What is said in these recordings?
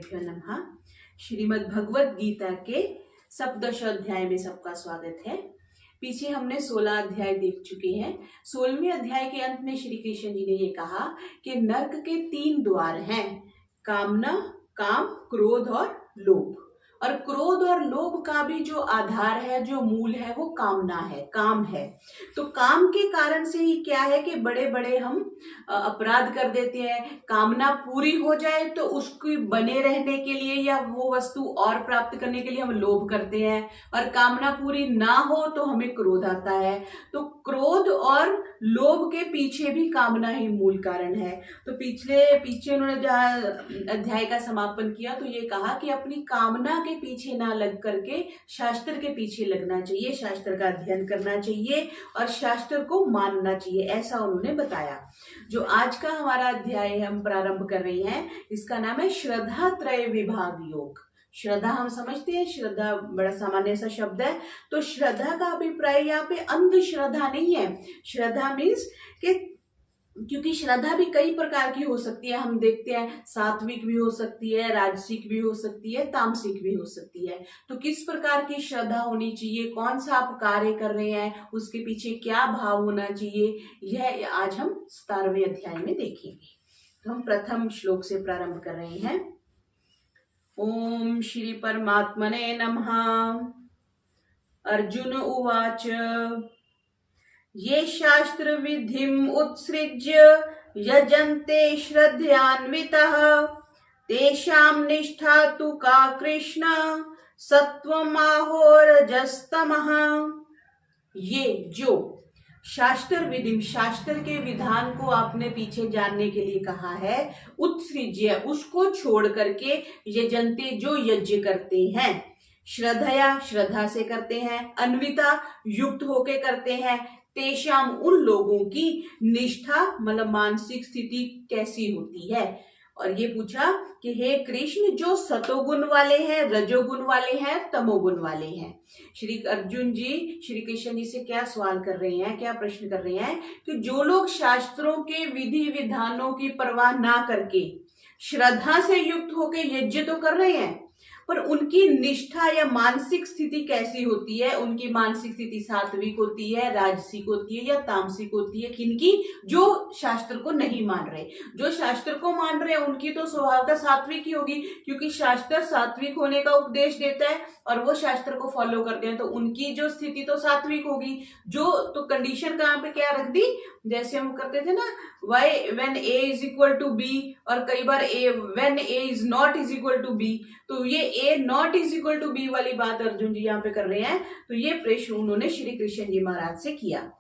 गुरुभ्यो नमः। श्रीमद् भगवत गीता के सप्तदश अध्याय में सबका स्वागत है। पीछे हमने 16 अध्याय देख चुके हैं। 16वें अध्याय के अंत में श्री कृष्ण जी ने ये कहा कि नरक के 3 द्वार हैं, कामना, काम, क्रोध और लोभ। और क्रोध और लोभ का भी जो आधार है, जो मूल है, वो कामना है, काम है। तो काम के कारण से ही क्या है कि बड़े बड़े हम अपराध कर देते हैं। कामना पूरी हो जाए तो उसकी बने रहने के लिए या वो वस्तु और प्राप्त करने के लिए हम लोभ करते हैं, और कामना पूरी ना हो तो हमें क्रोध आता है। तो क्रोध और लोभ के पीछे भी कामना ही मूल कारण है। तो पीछे उन्होंने जहाँ अध्याय का समापन किया तो ये कहा कि अपनी कामना के पीछे ना लग करके शास्त्र के पीछे लगना चाहिए, शास्त्र का अध्ययन करना चाहिए और शास्त्र को मानना चाहिए, ऐसा उन्होंने बताया। जो आज का हमारा अध्याय हम प्रारंभ कर रहे हैं, इसका नाम है श्रद्धा त्रय विभाग योग। श्रद्धा हम समझते हैं, श्रद्धा बड़ा सामान्य सा शब्द है। तो श्रद्धा का अभिप्राय यहाँ पे अंधश्रद्धा नहीं है। श्रद्धा मीन्स कि क्योंकि श्रद्धा भी कई प्रकार की हो सकती है। हम देखते हैं सात्विक भी हो सकती है, राजसिक भी हो सकती है, तामसिक भी हो सकती है। तो किस प्रकार की श्रद्धा होनी चाहिए, कौन सा आप कार्य कर रहे हैं, उसके पीछे क्या भाव होना चाहिए, यह आज हम 17वें अध्याय में देखेंगे। तो हम प्रथम श्लोक से प्रारंभ कर रहे हैं। ओम श्री परमात्मने नमः। अर्जुन उवाच ये शास्त्र विधिम उत्सृज्य यजन्ते श्रद्धयान्वितः तेषां निष्ठा तु का कृष्ण सत्वमाहो रजस्तमः। ये जो शास्त्र विधि, शास्त्र के विधान को आपने पीछे जानने के लिए कहा है, उत्सृज्य उसको छोड़ करके यजन्ते जो यज्ञ करते हैं, श्रद्धया श्रद्धा से करते हैं, अन्विता युक्त होके करते हैं, तेषाम उन लोगों की निष्ठा मतलब मानसिक स्थिति कैसी होती है। और ये पूछा कि हे कृष्ण जो सतोगुण वाले हैं, रजोगुण वाले हैं, तमोगुण वाले हैं। श्री अर्जुन जी श्री कृष्ण जी से क्या सवाल कर रहे हैं, क्या प्रश्न कर रहे हैं कि जो लोग शास्त्रों के विधि विधानों की परवाह ना करके श्रद्धा से युक्त होकर यज्ञ तो कर रहे हैं, पर उनकी निष्ठा या मानसिक स्थिति कैसी होती है। उनकी मानसिक स्थिति सात्विक होती है, राजसिक होती है या तामसिक होती है। किनकी? जो शास्त्र को नहीं मान रहे। जो शास्त्र को मान रहे हैं उनकी तो स्वभावतः सात्विक ही होगी, क्योंकि शास्त्र सात्विक होने का उपदेश देता है और वो शास्त्र को फॉलो करते हैं, तो उनकी जो स्थिति तो सात्विक होगी। जो तो कंडीशन कहाँ पे क्या रख दी, जैसे हम करते थे ना, why when A is equal to B, और कई बार A when A is not is equal to B. तो ये A not is equal to B वाली बात अर्जुन जी यहाँ पे कर रहे हैं। तो ये प्रश्न उन्होंने श्री कृष्ण जी महाराज से किया।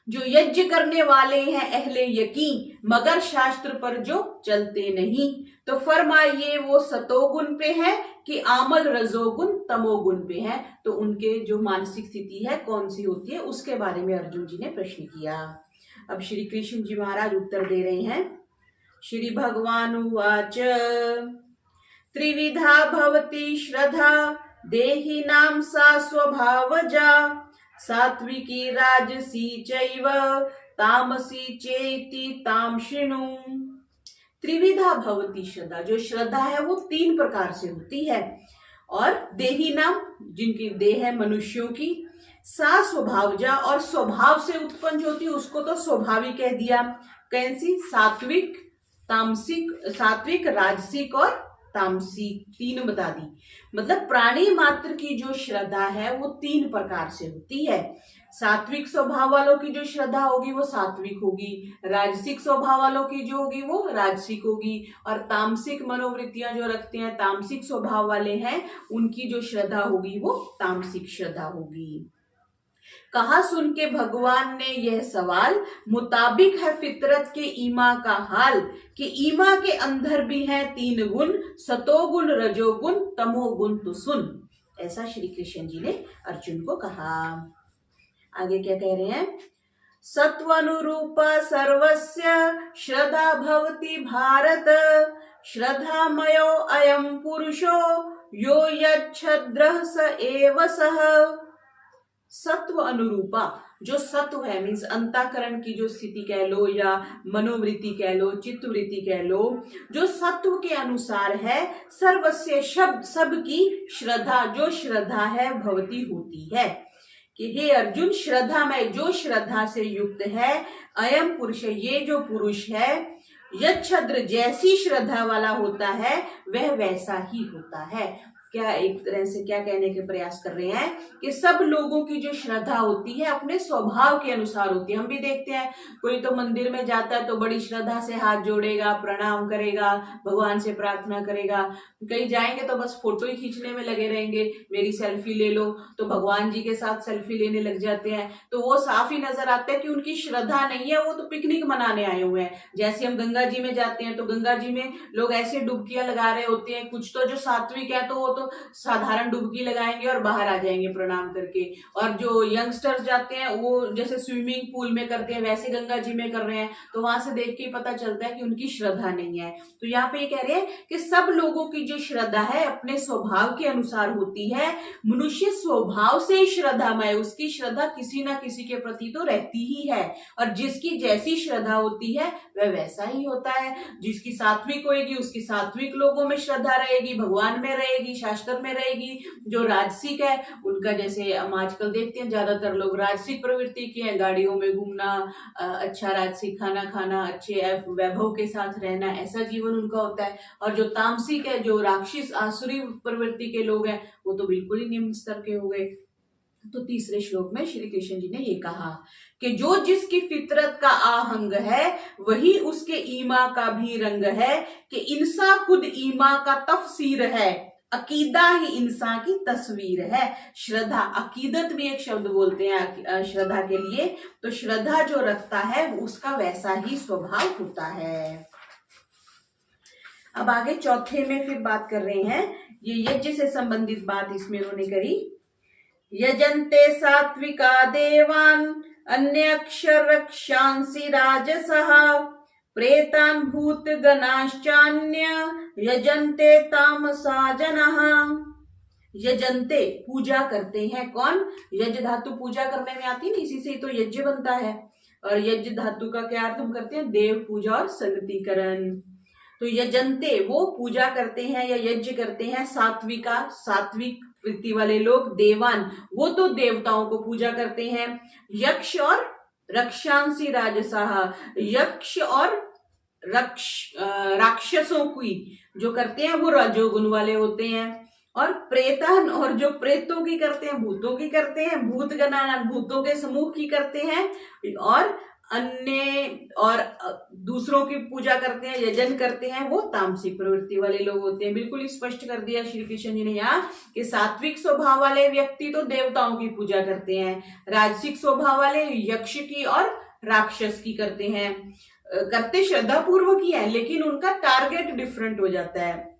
जो यज्ञ करने वाले हैं अहले यकीन, मगर शास्त्र पर जो चलते नहीं, तो फरमाइए वो सतोगुण पे है कि आमल रजोगुण तमोगुण पे है। तो उनके जो मानसिक स्थिति है कौन सी होती है, उसके बारे में अर्जुन जी ने प्रश्न किया। अब श्री कृष्ण जी महाराज उत्तर दे रहे हैं। श्री भगवान उवाच त्रिविधा भवति श्रद्धा देहिनां सा स्वभावजा सात्विकी राजसी चैव तामसी चेति ताम शृणु। त्रिविधा भवति श्रद्धा, जो श्रद्धा है वो 3 प्रकार से होती है। और देही नाम, जिनकी देह है मनुष्यों की, सा स्वभावजा, और स्वभाव से उत्पन्न होती है, उसको तो स्वाभाविक कह दिया। कैसी? सात्विक, तामसिक, सात्विक, राजसिक और तामसिक, 3 बता दी। मतलब प्राणी मात्र की जो श्रद्धा है वो 3 प्रकार से होती है। सात्विक स्वभाव वालों की जो श्रद्धा होगी वो सात्विक होगी, राजसिक स्वभाव वालों की जो होगी वो राजसिक होगी, और तामसिक मनोवृत्तियां जो रखते हैं, तामसिक स्वभाव वाले हैं, उनकी जो श्रद्धा होगी वो तामसिक श्रद्धा होगी। कहा सुन के भगवान ने यह सवाल, मुताबिक है फितरत के ईमा का हाल, कि ईमा के अंदर भी हैं 3 गुण, सतोगुण, रजोगुण, तमोगुण तो सुन। ऐसा श्री कृष्ण जी ने अर्जुन को कहा। आगे क्या कह रहे हैं? सत्वानुरूप सर्वस्य श्रद्धा भवति भारत, श्रद्धामयो अयम पुरुषो यो यच्छद्रः स एव सः। सत्व अनुरूपा, जो सत्व है, मीन्स अंतःकरण की जो स्थिति कह लो या मनोवृत्ति कह लो, चित्तवृत्ति कह लो, जो सत्व के अनुसार है, सर्वस्य सबकी श्रद्धा, जो श्रद्धा है भवती होती है। कि हे अर्जुन, श्रद्धा में जो श्रद्धा से युक्त है, अयम पुरुष, ये जो पुरुष है, यच्छद्र, जैसी श्रद्धा वाला होता है वह वैसा ही होता है। क्या एक तरह से क्या कहने के प्रयास कर रहे हैं कि सब लोगों की जो श्रद्धा होती है अपने स्वभाव के अनुसार होती है। हम भी देखते हैं, कोई तो मंदिर में जाता है तो बड़ी श्रद्धा से हाथ जोड़ेगा, प्रणाम करेगा, भगवान से प्रार्थना करेगा। कहीं जाएंगे तो बस फोटो ही खींचने में लगे रहेंगे, मेरी सेल्फी ले लो, तो भगवान जी के साथ सेल्फी लेने लग जाते हैं। तो वो साफ ही नजर आता है कि उनकी श्रद्धा नहीं है, वो तो पिकनिक मनाने आए हुए हैं। जैसे हम गंगा जी में जाते हैं तो गंगा जी में लोग ऐसे डुबकियां लगा रहे होते हैं, कुछ तो जो सात्विक है तो वो तो साधारण डुबकी लगाएंगे और बाहर आ जाएंगे प्रणाम करके, और जो यंगस्टर्स जाते हैं वो जैसे स्विमिंग पूल में करते हैं वैसे गंगा जी में कर रहे हैं, तो वहां से देख के पता चलता है कि उनकी श्रद्धा नहीं है। तो यहाँ पे ये कह रहे हैं कि सब लोगों की जो श्रद्धा है अपने स्वभाव के अनुसार होती है। मनुष्य स्वभाव से ही श्रद्धामय, उसकी श्रद्धा किसी ना किसी के प्रति तो रहती ही है, और जिसकी जैसी श्रद्धा होती है वह वैसा ही होता है। जिसकी सात्विक होगी उसकी सात्विक लोगों में श्रद्धा रहेगी, भगवान में रहेगी, शास्त्र में रहेगी। जो राजसिक है उनका, जैसे हम आजकल देखते हैं ज्यादातर लोग राजसिक प्रवृत्ति की है, गाड़ियों में घूमना, अच्छा राजसिक खाना खाना, अच्छे वैभव के साथ रहना, ऐसा जीवन उनका होता है। और जो तामसिक है, जो राक्षस आसुरी प्रवृत्ति के लोग हैं, वो तो बिल्कुल ही निम्न स्तर के हो गए। तो तीसरे श्लोक में श्री कृष्ण जी ने ये कहा कि जो जिसकी फितरत का आहंग है वही उसके ईमा का भी रंग है, कि इंसा खुद ईमा का तफसीर है, अकीदा ही इंसान की तस्वीर है। श्रद्धा, अकीदत भी एक शब्द बोलते हैं श्रद्धा के लिए। तो श्रद्धा जो रखता है उसका वैसा ही स्वभाव होता है। अब आगे चौथे में फिर बात कर रहे हैं, ये यज्ञ से संबंधित बात इसमें उन्होंने करी। यजन्ते सात्विका देवान अन्यक्षर रक्षांसि राजसः, प्रेतान भूत गणाश्चान्य यजन्ते तामसा जनः। यजन्ते, पूजा करते हैं, कौन? यज्ञ धातु पूजा करने में आती है, इसी से तो यज्ञ बनता है। और यज्ञ धातु का क्या अर्थ हम करते हैं? देव पूजा और संगतिकरण। तो यजन्ते, वो पूजा करते हैं या यज्ञ करते हैं, सात्विका, सात्विक वृत्ति वाले लोग, देवान, वो तो देवताओं को पूजा करते हैं, यक्ष और रक्षांसी राजसाह, यक्ष और राक्षसों की जो करते हैं वो रजोगुण वाले होते हैं, और प्रेतन, और जो प्रेतों की करते हैं, भूतों की करते हैं, भूत गणना, भूतों के समूह की करते हैं, और अन्य और दूसरों की पूजा करते हैं, यजन करते हैं, वो तामसिक प्रवृत्ति वाले लोग होते हैं। बिल्कुल स्पष्ट कर दिया श्री कृष्ण जी ने यहाँ कि सात्विक स्वभाव वाले व्यक्ति तो देवताओं की पूजा करते हैं, राजसिक स्वभाव वाले यक्ष की और राक्षस की करते हैं, करते श्रद्धा पूर्वक ही है, लेकिन उनका टारगेट डिफरेंट हो जाता है।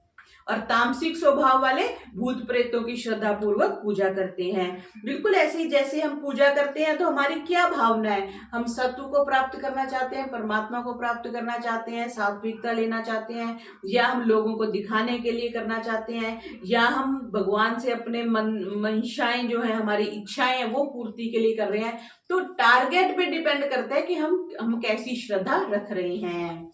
और तामसिक स्वभाव वाले भूत प्रेतों की श्रद्धा पूर्वक पूजा करते हैं। बिल्कुल ऐसे ही जैसे हम पूजा करते हैं तो हमारी क्या भावना है, हम सत्व को प्राप्त करना चाहते हैं, परमात्मा को प्राप्त करना चाहते हैं, सात्विकता लेना चाहते हैं, या हम लोगों को दिखाने के लिए करना चाहते हैं, या हम भगवान से अपने मंशाएं जो है, हमारी इच्छाएं हैं, वो पूर्ति के लिए कर रहे हैं। तो टारगेट पे डिपेंड करता है कि हम कैसी श्रद्धा रख रहे हैं।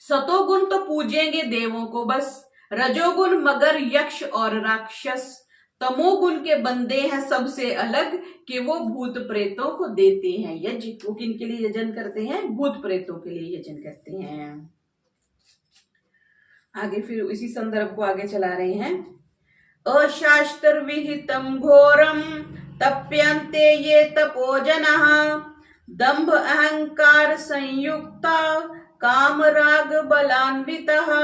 सतोगुण तो पूजेंगे देवों को बस, रजोगुण मगर यक्ष और राक्षस, तमोगुण के बंदे हैं सबसे अलग कि वो भूत प्रेतों को देते हैं यज्ञ। वो किन के लिए यजन करते हैं? भूत प्रेतों के लिए यजन करते हैं। आगे फिर इसी संदर्भ को आगे चला रहे हैं। अशास्त्र विहितम घोरम तप्यन्ते ये तपोजनः, दंभ अहंकार संयुक्ता काम राग बलान्वितः।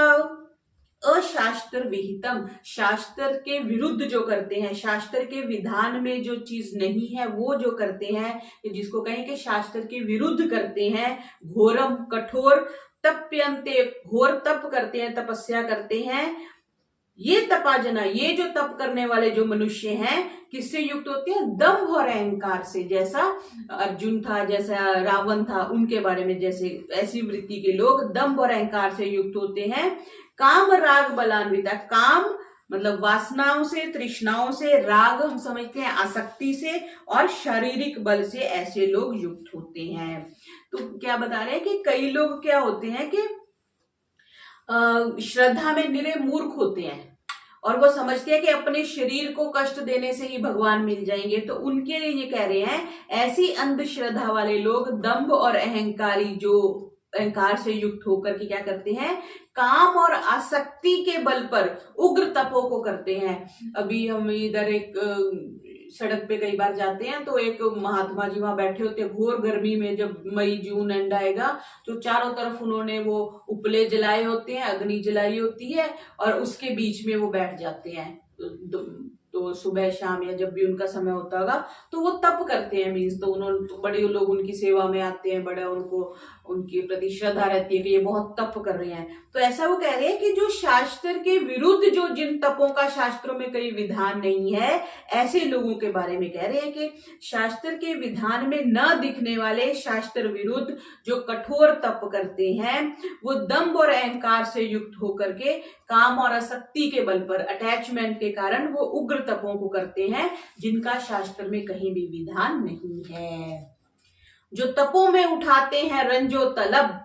अशास्त्र विहितम, शास्त्र के विरुद्ध जो करते हैं, शास्त्र के विधान में जो चीज नहीं है वो जो करते हैं, जिसको कहें कि शास्त्र के विरुद्ध करते हैं, घोरम कठोर, तप्यन्ते घोर तप करते हैं, तपस्या करते हैं, ये तपाजना, ये जो तप करने वाले जो मनुष्य हैं किससे युक्त होते हैं? दंभ और अहंकार से। जैसा अर्जुन था, जैसा रावण था, उनके बारे में जैसे ऐसी वृत्ति के लोग दंभ और अहंकार से युक्त होते हैं। काम राग बलान्विता, काम मतलब वासनाओं से, तृष्णाओं से, राग हम समझते हैं आसक्ति से, और शारीरिक बल से ऐसे लोग युक्त होते हैं। तो क्या बता रहे हैं कि कई लोग क्या होते हैं कि श्रद्धा में निरे मूर्ख होते हैं और वो समझते हैं कि अपने शरीर को कष्ट देने से ही भगवान मिल जाएंगे। तो उनके लिए ये कह रहे हैं, ऐसी अंधश्रद्धा वाले लोग दंभ और अहंकार से युक्त होकर के क्या करते हैं, काम और आसक्ति के बल पर उग्र तपों को करते हैं। अभी हम इधर एक सड़क पे कई बार जाते हैं तो एक महात्मा जी वहां बैठे होते हैं घोर गर्मी में, जब मई जून एंड आएगा तो चारों तरफ उन्होंने वो उपले जलाए होते हैं, अग्नि जलाई होती है और उसके बीच में वो बैठ जाते हैं। तो सुबह शाम या जब भी उनका समय होता होगा तो वो तप करते हैं। मीन्स तो उन्होंने तो बड़े लोग उनकी सेवा में आते हैं, बड़ा उनको उनके प्रति श्रद्धा रहती है कि ये बहुत तप कर रहे हैं। तो ऐसा वो कह रहे हैं कि जो शास्त्र के विरुद्ध, जो जिन तपों का शास्त्रों में कोई विधान नहीं है, ऐसे लोगों के बारे में कह रहे हैं कि शास्त्र के विधान में न दिखने वाले शास्त्र विरुद्ध जो कठोर तप करते हैं, वो दंभ और अहंकार से युक्त होकर के काम और आसक्ति के बल पर, अटैचमेंट के कारण वो उग्र तपों को करते हैं जिनका शास्त्र में कहीं भी विधान नहीं है। जो तपों में उठाते हैं रंजो तलब,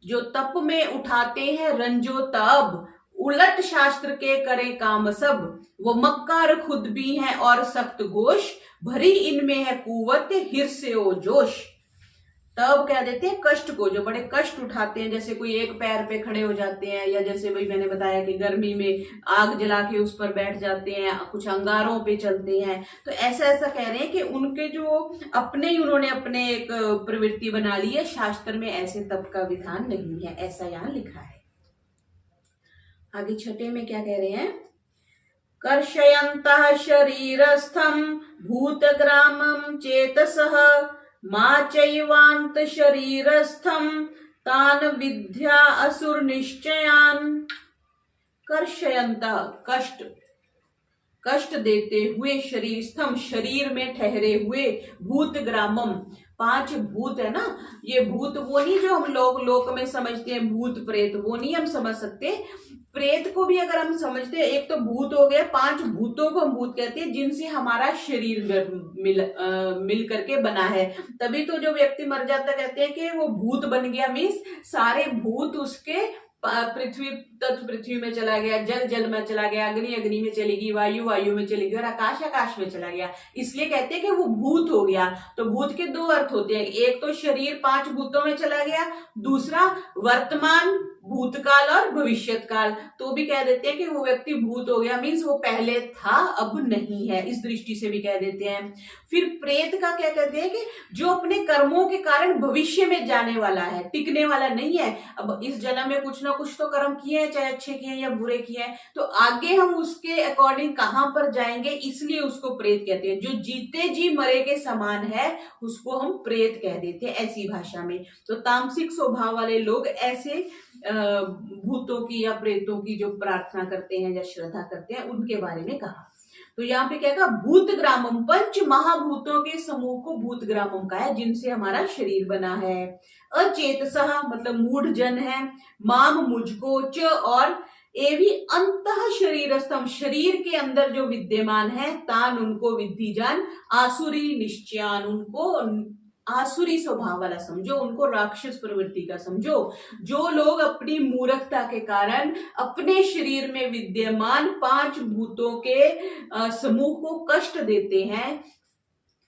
जो तप में उठाते हैं रंजो तब, उलट शास्त्र के करें काम सब, वो मक्कार खुद भी हैं और सख्त गोश, भरी इनमें है कुवत हिर्स ओ जोश। तब क्या देते हैं, कष्ट को, जो बड़े कष्ट उठाते हैं, जैसे कोई एक पैर पे खड़े हो जाते हैं, या जैसे भाई मैंने बताया कि गर्मी में आग जला के उस पर बैठ जाते हैं, कुछ अंगारों पे चलते हैं। तो ऐसा ऐसा कह रहे हैं कि उनके जो उन्होंने अपने एक प्रवृत्ति बना ली है, शास्त्र में ऐसे तप का विधान नहीं है, ऐसा यहाँ लिखा है। आगे छठे में क्या कह रहे हैं, कर्षयन्तः शरीरस्थं भूतग्रामं चेतसः मा चैवांत शरीरस्थं तान विद्या असुर निश्चयान। कर्षयन्तः कष्ट देते हुए, शरीरस्थम शरीर में ठहरे हुए, भूतग्रामम 5 भूत है ना, ये भूत वो नहीं जो हम लोक में समझते हैं भूत प्रेत, वो नहीं हम समझ सकते। प्रेत को भी अगर हम समझते हैं, एक तो भूत हो गया, 5 भूतों को हम भूत कहते हैं जिनसे हमारा शरीर मिल करके बना है। तभी तो जो व्यक्ति मर जाता कहते हैं कि वो भूत बन गया, मीन्स सारे भूत उसके पृथ्वी में चला गया, जल में चला गया, अग्नि में चलेगी, वायु में चलेगी और आकाश में चला गया। इसलिए कहते हैं कि वो भूत हो गया। तो भूत के 2 अर्थ होते हैं, एक तो शरीर 5 भूतों में चला गया, दूसरा वर्तमान भूतकाल और भविष्यत काल, तो भी कह देते हैं कि वो व्यक्ति भूत हो गया, मीन्स वो पहले था अब नहीं है, इस दृष्टि से भी कह देते हैं। फिर प्रेत का क्या कहते हैं कि जो अपने कर्मों के कारण भविष्य में जाने वाला है, टिकने वाला नहीं है। अब इस जन्म में कुछ ना कुछ तो कर्म किए हैं, चाहे अच्छे किए हैं या बुरे किए हैं, तो आगे हम उसके अकॉर्डिंग कहां पर जाएंगे, इसलिए उसको प्रेत कहते हैं। जो जीते जी मरे के समान है उसको हम प्रेत कह देते हैं ऐसी भाषा में। तो तामसिक स्वभाव वाले लोग ऐसे भूतों की या प्रेतों की जो प्रार्थना करते हैं या श्रद्धा करते हैं, उनके बारे में कहा। तो यहाँ पे क्या कहा, भूत ग्रामम, 5 महाभूतों के समूह को भूत ग्रामम का है, जिनसे हमारा शरीर बना है। अचेतसः मतलब मूढ़ जन है, माम मुझको, च और एवी अंतः शरीरस्थम शरीर के अंदर जो विद्यमान है, तान उनको विद्धि जान, आसुरी निश्चयान उनको आसुरी स्वभाव वाला समझो, उनको राक्षस प्रवृत्ति का समझो। जो लोग अपनी मूर्खता के कारण अपने शरीर में विद्यमान 5 भूतों के समूह को कष्ट देते हैं,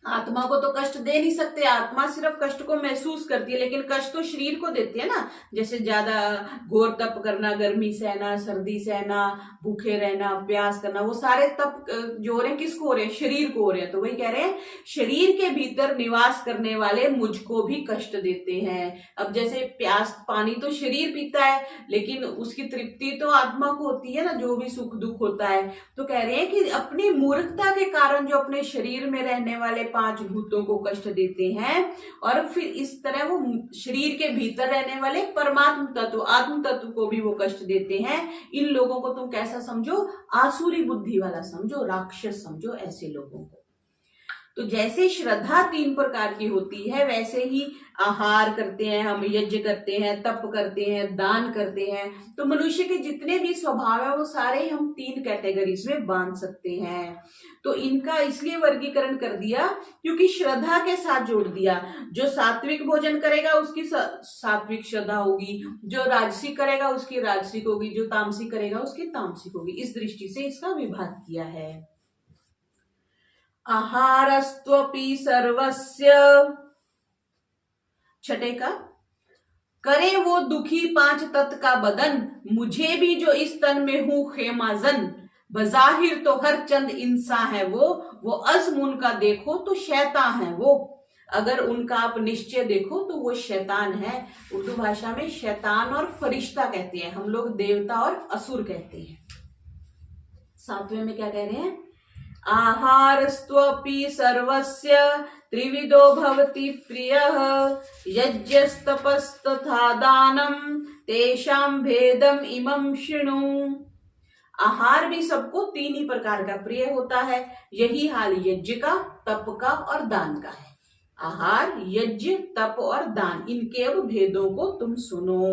आत्मा को तो कष्ट दे नहीं सकते, आत्मा सिर्फ कष्ट को महसूस करती है, लेकिन कष्ट तो शरीर को देती है ना। जैसे ज्यादा घोर तप करना, गर्मी सहना, सर्दी सहना, भूखे रहना, प्यास करना, वो सारे तप जो हो रहे हैं किसको हो रहे हैं, शरीर को हो रहे हैं। तो वही कह रहे हैं शरीर के भीतर निवास करने वाले मुझको भी कष्ट देते हैं। अब जैसे प्यास, पानी तो शरीर पीता है, लेकिन उसकी तृप्ति तो आत्मा को होती है ना, जो भी सुख दुख होता है। तो कह रहे हैं कि अपनी मूर्खता के कारण जो अपने शरीर में रहने वाले 5 भूतों को कष्ट देते हैं, और फिर इस तरह वो शरीर के भीतर रहने वाले परमात्म तत्व, आत्म तत्व को भी वो कष्ट देते हैं। इन लोगों को तुम कैसा समझो, आसुरी बुद्धि वाला समझो, राक्षस समझो ऐसे लोगों को। तो जैसे श्रद्धा 3 प्रकार की होती है, वैसे ही आहार करते हैं हम, यज्ञ करते हैं, तप करते हैं, दान करते हैं। तो मनुष्य के जितने भी स्वभाव है वो सारे हम 3 कैटेगरीज में बांध सकते हैं। तो इनका इसलिए वर्गीकरण कर दिया क्योंकि श्रद्धा के साथ जोड़ दिया। जो सात्विक भोजन करेगा उसकी सात्विक श्रद्धा होगी, जो राजसिक करेगा उसकी राजसिक होगी, जो तामसिक करेगा उसकी तामसिक होगी। इस दृष्टि से इसका विभाग किया है। आहारस्त्वपि सर्वस्य, छठे का, करे वो दुखी 5 तत्व का बदन, मुझे भी जो इस तन में हूं खेमाजन, बजाहिर तो हर चंद इंसान है वो अज़्म उनका देखो तो शैतान है वो। अगर उनका आप निश्चय देखो तो वो शैतान है। उर्दू भाषा में शैतान और फरिश्ता कहते हैं, हम लोग देवता और असुर कहते हैं। 7वें में क्या कह रहे हैं? आहारस्त्वपि सर्वस्य त्रिविधो भवति प्रियः, यज्ञस्तपस्तथा दानम तेषां भेदम इमं शृणु। आहार भी सबको 3 ही प्रकार का प्रिय होता है। यही हाल यज्ञ का, तप का और दान का है। आहार, यज्ञ, तप और दान, इनके अब भेदों को तुम सुनो।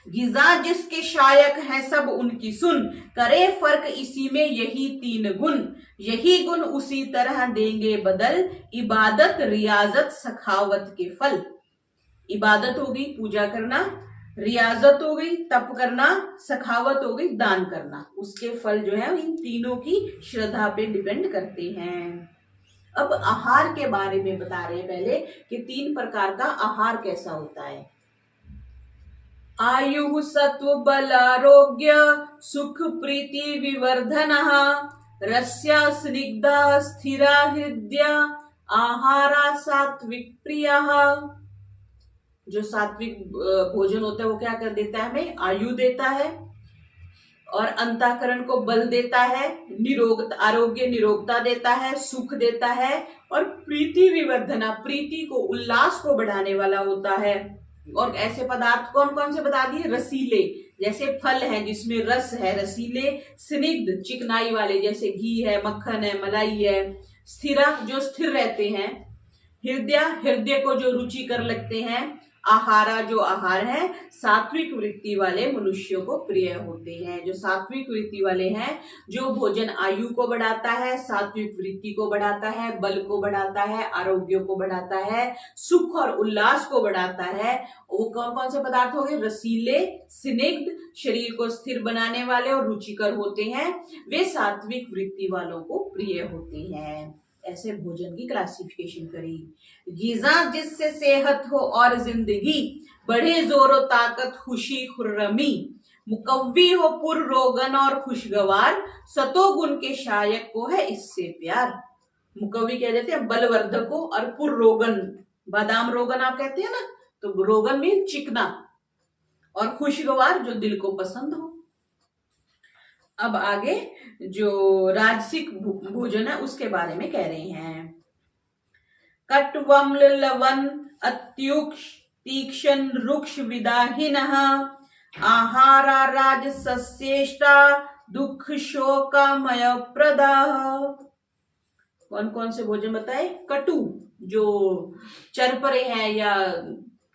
गिजा जिसके शायक है सब उनकी सुन, करे फर्क इसी में यही 3 गुण, यही गुण उसी तरह देंगे बदल, इबादत, रियाजत, सखावत के फल। इबादत हो गई पूजा करना, रियाजत हो गई तप करना, सखावत हो गई दान करना, उसके फल जो है इन तीनों की श्रद्धा पे डिपेंड करते हैं। अब आहार के बारे में बता रहे हैं पहले कि 3 प्रकार का आहार कैसा होता है। आयु सत्व बल आरोग्य सुख प्रीति विवर्धनः, रस्या स्निग्धा स्थिरा हृदय आहारा सात्विक प्रियः। जो सात्विक भोजन होता है वो क्या कर देता है? हमें आयु देता है और अंतःकरण को बल देता है, आरोग्य निरोगता देता है, सुख देता है और प्रीति विवर्धना, प्रीति को, उल्लास को बढ़ाने वाला होता है। और ऐसे पदार्थ कौन कौन से बता दिए? रसीले, जैसे फल हैं जिसमें रस है, रसीले। स्निग्ध, चिकनाई वाले, जैसे घी है, मक्खन है, मलाई है। स्थिरा, जो स्थिर रहते हैं। हृदय, हृदय को जो रुचिकर लगते हैं। आहारा, जो आहार है सात्विक वृत्ति वाले मनुष्यों को प्रिय होते हैं। जो सात्विक वृत्ति वाले हैं, जो भोजन आयु को बढ़ाता है, सात्विक वृत्ति को बढ़ाता है, बल को बढ़ाता है, आरोग्य को बढ़ाता है, सुख और उल्लास को बढ़ाता है, वो कौन कौन से पदार्थ हो गए? रसीले, स्निग्ध, शरीर को स्थिर बनाने वाले और रुचिकर होते हैं, वे सात्विक वृत्ति वालों को प्रिय होते हैं। ऐसे भोजन की क्लासिफिकेशन करी। गिजा जिससे सेहत हो और जिंदगी, बढ़े जोरो ताकत खुशी खुर्रमी, मुकव्वी हो पुर रोगन और खुशगवार, सतो गुण के शायक को है इससे प्यार। मुकव्वी कह देते हैं बलवर्धक को, और पुर रोगन, बादाम रोगन आप कहते हैं ना, तो रोगन में चिकना, और खुशगवार जो दिल को पसंद हो। अब आगे जो राजसिक भोजन है उसके बारे में कह रहे हैं। कट्वम्ल लवन अत्युक्ष तीक्ष्ण रुक्ष विदाहीन, आहारा राजसस्येष्टा दुख शोकमय प्रदा। कौन कौन से भोजन बताए? कटु, जो चरपरे हैं या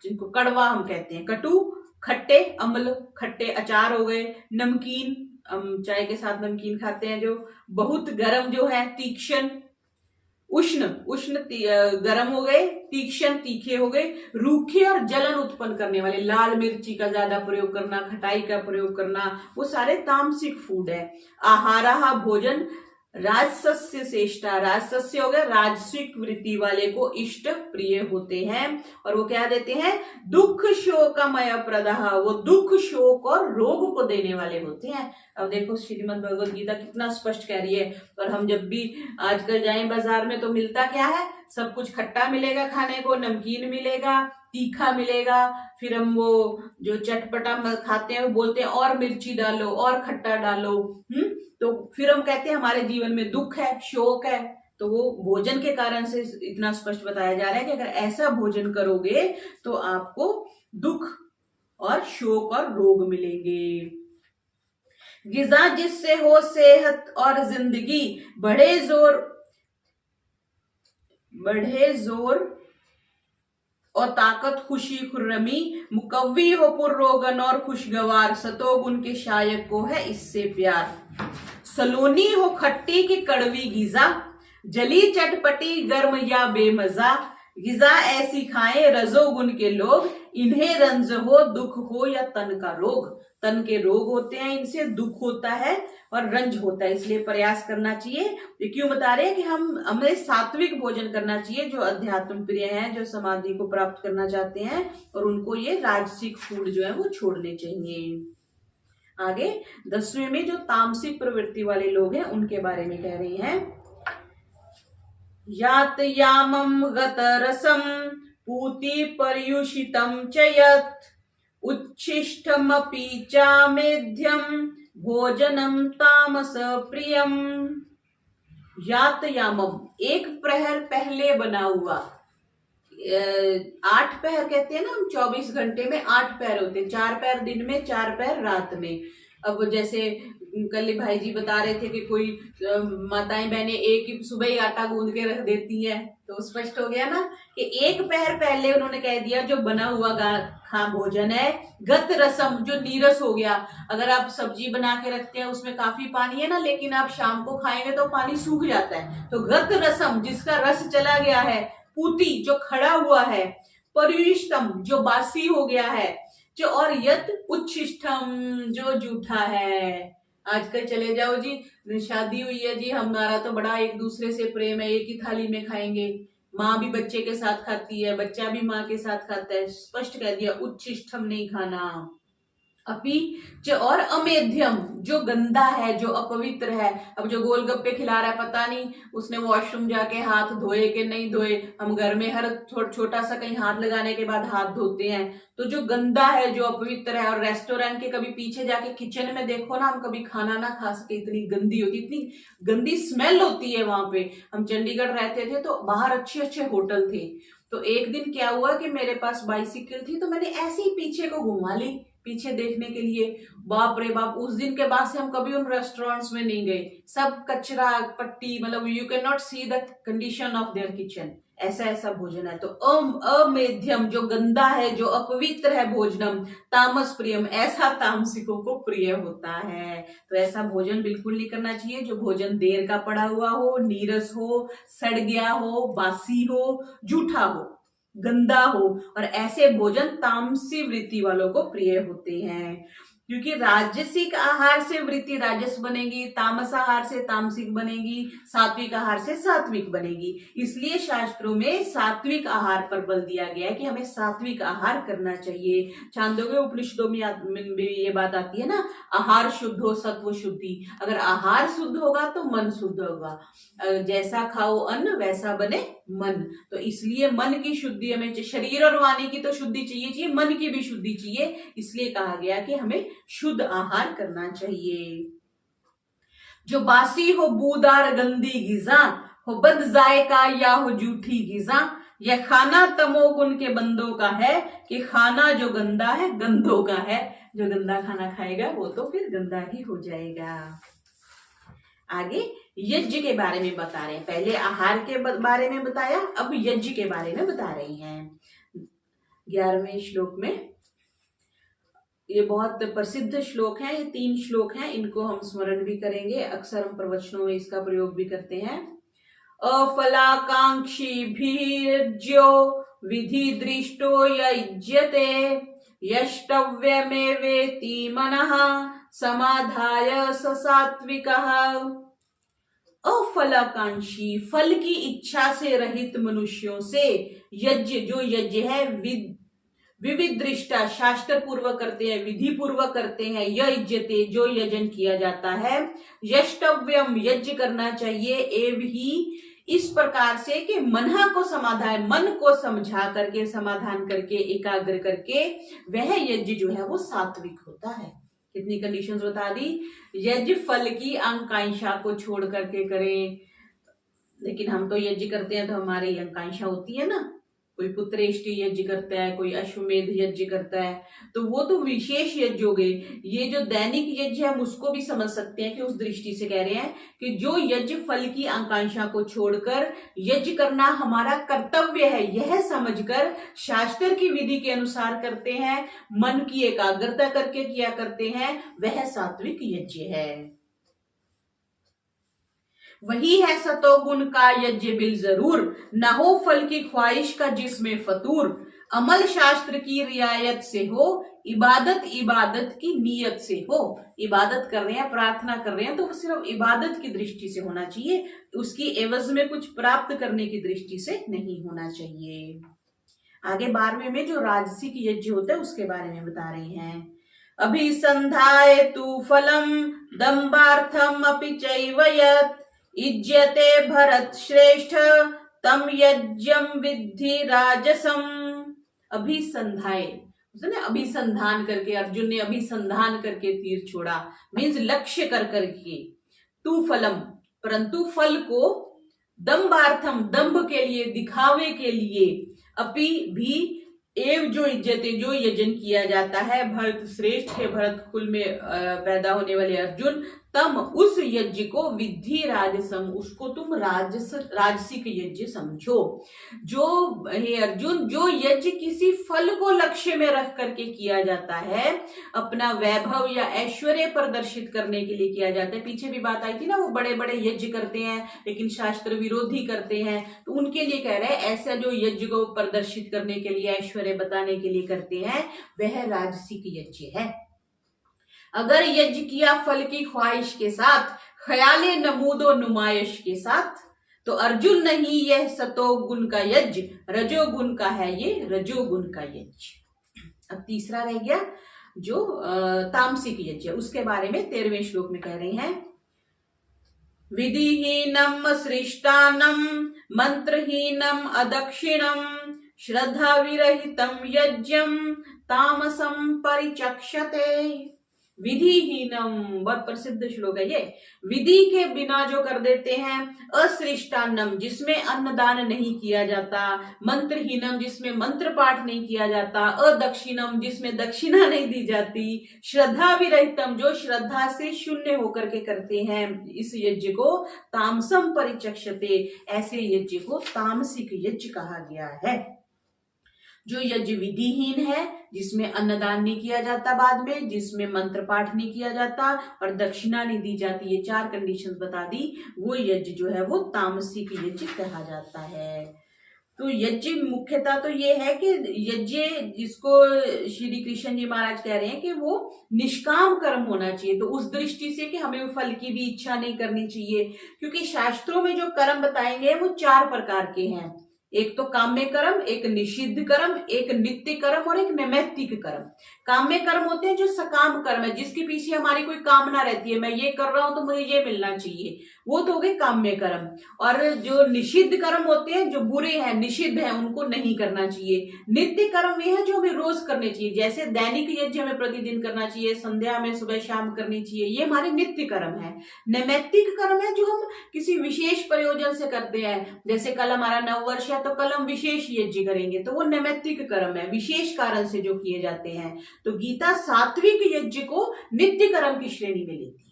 जिनको कड़वा हम कहते हैं, कटु। खट्टे, अम्ल, खट्टे अचार हो गए। नमकीन, हम चाय के साथ नमकीन खाते हैं जो। बहुत गर्म जो है तीक्ष्ण, उष्ण, गर्म हो गए, तीक्ष्ण तीखे हो गए। रूखे और जलन उत्पन्न करने वाले, लाल मिर्ची का ज्यादा प्रयोग करना, खटाई का प्रयोग करना, वो सारे तामसिक फूड है। आहारा भोजन राजसस्य श्रेष्ठा, राजसस्य हो गया राजसिक वृत्ति वाले को इष्ट प्रिय होते हैं, और वो क्या देते हैं? दुख शोकमय प्रदाह, वो दुख शोक और रोग को देने वाले होते हैं। अब देखो श्रीमद् भगवद गीता कितना स्पष्ट कह रही है। और हम जब भी आजकल जाएं बाजार में तो मिलता क्या है? सब कुछ खट्टा मिलेगा खाने को, नमकीन मिलेगा, तीखा मिलेगा, फिर हम वो जो चटपटा खाते हैं वो बोलते हैं और मिर्ची डालो और खट्टा डालो। तो फिर हम कहते हैं हमारे जीवन में दुख है, शोक है। तो वो भोजन के कारण से इतना स्पष्ट बताया जा रहा है कि अगर ऐसा भोजन करोगे तो आपको दुख और शोक और रोग मिलेंगे। गिजा जिससे हो सेहत और जिंदगी, बढ़े जोर बढ़े जोर और ताकत, खुशी खुर्रमी, मुकव्वी हो पुर्रोगन और खुशगवार, सतोगुन के शायक को है इससे प्यार। सलोनी हो खट्टी की कड़वी गिजा, जली चटपटी गर्म या बेमजा, गिजा ऐसी खाएं रजोगुन के लोग, इन्हें रंज हो दुख हो या तन का रोग। तन के रोग होते हैं, इनसे दुख होता है और रंज होता है, इसलिए प्रयास करना चाहिए। ये क्यों बता रहे हैं कि हमें सात्विक भोजन करना चाहिए, जो अध्यात्म प्रिय हैं, जो समाधि को प्राप्त करना चाहते हैं, और उनको ये राजसिक फूड जो है वो छोड़ने चाहिए। आगे 10वें में जो तामसिक प्रवृत्ति वाले लोग हैं उनके बारे में कह रही हैं। यात यामम गत रसम पूति पर्युषितम च यत् उच्छिष्टमपि चामेध्यम भोजनम तामस प्रियम। यात यामम एक प्रहर पहले बना हुआ, 8 पहर कहते हैं ना हम, 24 घंटे में 8 पहर होते हैं, 4 पहर दिन में, 4 पहर रात में। अब जैसे कल भाई जी बता रहे थे कि कोई माताएं बहनें एक ही सुबह ही आटा गूंद के रख देती है, तो स्पष्ट हो गया ना कि एक पहर पहले उन्होंने कह दिया जो बना हुआ खा भोजन है। गत रसम जो नीरस हो गया, अगर आप सब्जी बना के रखते हैं उसमें काफी पानी है ना, लेकिन आप शाम को खाएंगे तो पानी सूख जाता है, तो गत रसम जिसका रस चला गया है, पूती जो खड़ा हुआ है, परिष्टम जो बासी हो गया है, जो और यत उच्छिष्टम जो जूठा है। आजकल चले जाओ जी, शादी हुई है जी, हमारा तो बड़ा एक दूसरे से प्रेम है, एक ही थाली में खाएंगे, माँ भी बच्चे के साथ खाती है, बच्चा भी माँ के साथ खाता है, स्पष्ट कह दिया उच्छिष्टम नहीं खाना। अपी च और अमेध्यम जो गंदा है, जो अपवित्र है। अब जो गोलगप्पे खिला रहा है, पता नहीं उसने वॉशरूम जाके हाथ धोए कि नहीं धोए, हम घर में हर छोटा सा कहीं हाथ लगाने के बाद हाथ धोते हैं, तो जो गंदा है, जो अपवित्र है, और रेस्टोरेंट के कभी पीछे जाके किचन में देखो ना, हम कभी खाना ना खा सके, इतनी गंदी होती, इतनी गंदी स्मेल होती है वहां पे। हम चंडीगढ़ रहते थे तो बाहर अच्छे अच्छे होटल थे, तो एक दिन क्या हुआ कि मेरे पास बाइसिकल थी, तो मैंने ऐसे ही पीछे को घुमा ली, पीछे देखने के लिए। बाप रे बाप, उस दिन के बाद से हम कभी उन रेस्टोरेंट्स में नहीं गए, सब कचरा पट्टी, मतलब you can not see the condition of their kitchen, ऐसा ऐसा भोजन है। तो अमेध्यम जो गंदा है, जो अपवित्र है भोजनम, तामस प्रियम ऐसा तामसिकों को प्रिय होता है। तो ऐसा भोजन बिल्कुल नहीं करना चाहिए, जो भोजन देर का पड़ा हुआ हो, नीरस हो, सड़ गया हो, बासी हो, जूठा हो, गंदा हो, और ऐसे भोजन तामसी वृत्ति वालों को प्रिय होते हैं। क्योंकि राजसिक आहार से वृत्ति राजस बनेगी, तामस आहार से तामसिक बनेगी, सात्विक आहार से सात्विक बनेगी। इसलिए शास्त्रों में सात्विक आहार पर बल दिया गया है कि हमें सात्विक आहार करना चाहिए। छांदोग्य उपनिषदों में ये बात आती है ना, आहार शुद्ध हो सत्व शुद्धि। अगर आहार शुद्ध होगा तो मन शुद्ध होगा, जैसा खाओ अन्न वैसा बने मन। तो इसलिए मन की शुद्धि हमें, शरीर और वाणी की तो शुद्धि चाहिए, मन की भी शुद्धि चाहिए, इसलिए कहा गया कि हमें शुद्ध आहार करना चाहिए। जो बासी हो बूदार गंदी गिजा, हो बद जायका या हो जूठी गिजा, यह खाना तमोगुण के बंदों का है कि खाना जो गंदा है गंदों का है। जो गंदा खाना खाएगा वो तो फिर गंदा ही हो जाएगा। आगे यज्ञ के बारे में बता रहे हैं, पहले आहार के बारे में बताया, अब यज्ञ के बारे में बता रही हैं। 11वें श्लोक में, ये बहुत प्रसिद्ध श्लोक है, ये 3 श्लोक हैं, इनको हम स्मरण भी करेंगे, अक्सर हम प्रवचनों में इसका प्रयोग भी करते हैं। अफलाकांक्षी भीर्ज्यो विधि दृष्टो यज्यते, यष्टव्यमेवेति मनः समाधाय स सात्विकः। अफलाकांक्षी फल की इच्छा से रहित मनुष्यों से यज्ञ, जो यज्ञ है, विविध दृष्टा शास्त्र पूर्वक करते हैं, विधि पूर्वक करते हैं, यज्ञते जो यजन किया जाता है, यष्टव्यम यज्ञ करना चाहिए, एव ही इस प्रकार से कि मनहा को समाधान, मन को समझा करके, समाधान करके, एकाग्र करके, वह यज्ञ जो है वो सात्विक होता है। कितनी कंडीशंस बता दी, यज्ञ फल की आकांक्षा को छोड़ करके करें, लेकिन हम तो यज्ञ करते हैं तो हमारी आकांक्षा होती है ना, कोई पुत्रेष्टि यज्ञ करता है, कोई अश्वमेध यज्ञ करता है, तो वो तो विशेष यज्ञ हो गए। ये जो दैनिक यज्ञ है हम उसको भी समझ सकते हैं कि उस दृष्टि से कह रहे हैं कि जो यज्ञ फल की आकांक्षा को छोड़कर यज्ञ करना हमारा कर्तव्य है, यह समझकर शास्त्र की विधि के अनुसार करते हैं, मन की एकाग्रता करके किया करते हैं, वह सात्विक यज्ञ है। वही है सतोगुण का यज्ञ बिल जरूर, न हो फल की ख्वाहिश का जिसमें फतूर, अमल शास्त्र की रियायत से हो, इबादत इबादत की नीयत से हो। इबादत कर रहे हैं, प्रार्थना कर रहे हैं तो वो सिर्फ इबादत की दृष्टि से होना चाहिए, उसकी एवज में कुछ प्राप्त करने की दृष्टि से नहीं होना चाहिए। आगे 12वें में जो राजसिक यज्ञ होता है उसके बारे में बता रहे हैं। अभिसंधाय तु फलम दंबार्थम अपि चैव यत् इज्यते भरत श्रेष्ठ तम यज्ञम विद्धि राजसम। अभिसंधाय, अभिसंधान करके, अर्जुन ने अभिसंधान करके तीर छोड़ा, मीन्स लक्ष्य कर करके, तू फलम, परंतु फल को, दंबार्थम, दंभ के लिए, दिखावे के लिए, अपि भी, एव जो इज्जते, जो यजन किया जाता है, भरत श्रेष्ठ के, भरत कुल में पैदा होने वाले अर्जुन, तम, उस यज्ञ को, विद्धि राजसम, उसको तुम राजसिक यज्ञ समझो। जो हे अर्जुन, जो यज्ञ किसी फल को लक्ष्य में रख करके किया जाता है, अपना वैभव या ऐश्वर्य प्रदर्शित करने के लिए किया जाता है, पीछे भी बात आई थी ना, वो बड़े बड़े यज्ञ करते हैं लेकिन शास्त्र विरोधी करते हैं, तो उनके लिए कह रहे हैं ऐसा जो यज्ञ को प्रदर्शित करने के लिए, ऐश्वर्य बताने के लिए करते हैं, वह राजसिक यज्ञ है। अगर यज्ञ किया फल की ख्वाहिश के साथ, ख्याले नमूदो नुमाइश के साथ, तो अर्जुन नहीं यह सतोगुण का यज्ञ, रजोगुण का है ये, रजोगुण का यज्ञ। अब तीसरा रह गया जो तामसिक यज्ञ, उसके बारे में 13वें श्लोक में कह रहे हैं। विधिहीनम सृष्टानम मंत्रहीनम अदक्षिणम श्रद्धा विरहितम यज्ञम तामसम परिचक्षते। विधिहीनम, बहुत प्रसिद्ध श्लोक है ये। विधि के बिना जो कर देते हैं, असृष्टान्नम, जिसमें अन्नदान नहीं किया जाता, मंत्रहीनम, जिसमें मंत्र पाठ नहीं किया जाता, अदक्षिणम, जिसमें दक्षिणा नहीं दी जाती, श्रद्धा विरहितम, जो श्रद्धा से शून्य होकर के करते हैं इस यज्ञ को, तामसम परिचक्षते, ऐसे यज्ञ को तामसिक यज्ञ कहा गया है। जो यज्ञ विधिहीन है, जिसमें अन्नदान नहीं किया जाता बाद में, जिसमें मंत्र पाठ नहीं किया जाता और दक्षिणा नहीं दी जाती, ये 4 कंडीशंस बता दी, वो यज्ञ जो है वो तामसिक यज्ञ कहा जाता है। तो यज्ञ मुख्यतः तो ये है कि यज्ञ जिसको श्री कृष्ण जी महाराज कह रहे हैं कि वो निष्काम कर्म होना चाहिए, तो उस दृष्टि से कि हमें फल की भी इच्छा नहीं करनी चाहिए, क्योंकि शास्त्रों में जो कर्म बताएंगे वो 4 प्रकार के हैं। एक तो काम्य कर्म, एक निषिद्ध कर्म, एक नित्य कर्म और एक नैमित्तिक कर्म। काम्य कर्म होते हैं जो सकाम कर्म है, जिसके पीछे हमारी कोई कामना रहती है, मैं ये कर रहा हूं तो मुझे ये मिलना चाहिए, वो तो हो गए काम्य कर्म। और जो निषिद्ध कर्म होते हैं, जो बुरे हैं, निषिद्ध हैं, उनको नहीं करना चाहिए। नित्य कर्म ये है जो हमें रोज करने चाहिए, जैसे दैनिक यज्ञ हमें प्रतिदिन करना चाहिए, संध्या में सुबह शाम करनी चाहिए, ये हमारे नित्य कर्म है। नैमित्तिक कर्म है जो हम किसी विशेष प्रयोजन से करते हैं, जैसे कल हमारा नववर्ष है तो कल हम विशेष यज्ञ करेंगे, तो वो नैमित्तिक कर्म है, विशेष कारण से जो किए जाते हैं। तो गीता सात्विक यज्ञ को नित्य कर्म की श्रेणी में लेती है।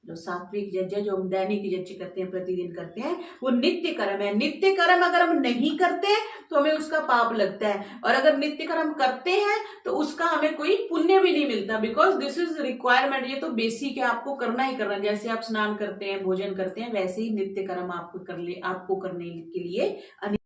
जो सात्विक यज्ञ, जो हम दैनिक यज्ञ करते हैं, प्रतिदिन करते हैं, वो नित्य कर्म है। नित्य कर्म अगर हम नहीं करते तो हमें उसका पाप लगता है, और अगर नित्य कर्म करते हैं तो उसका हमें कोई पुण्य भी नहीं मिलता, बिकॉज दिस इज रिक्वायरमेंट, ये तो बेसिक है, आपको करना ही करना। जैसे आप स्नान करते हैं, भोजन करते हैं, वैसे ही नित्य कर्म आपको करने के लिए